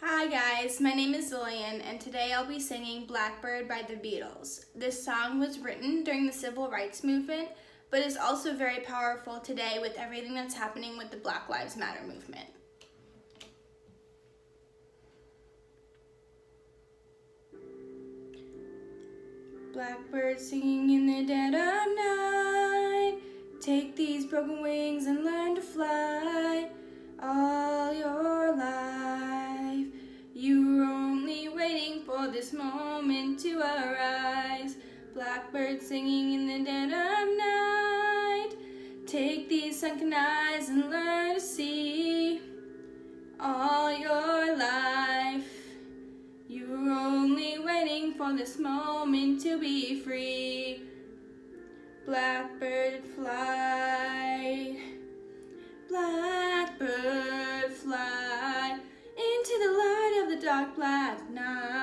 Hi guys, my name is Zillian and today I'll be singing Blackbird by the Beatles. This song was written during the Civil Rights Movement, but is also very powerful today with everything that's happening with the Black Lives Matter movement. Blackbird singing in the dead of night, take these broken wings and learn to fly. All your life you were only waiting for this moment to arise. Blackbird singing in the dead of night, take these sunken eyes and learn to see. All your life you were only waiting for this moment to be free. Blackbird fly, blackbird fly, into the light of the dark black night.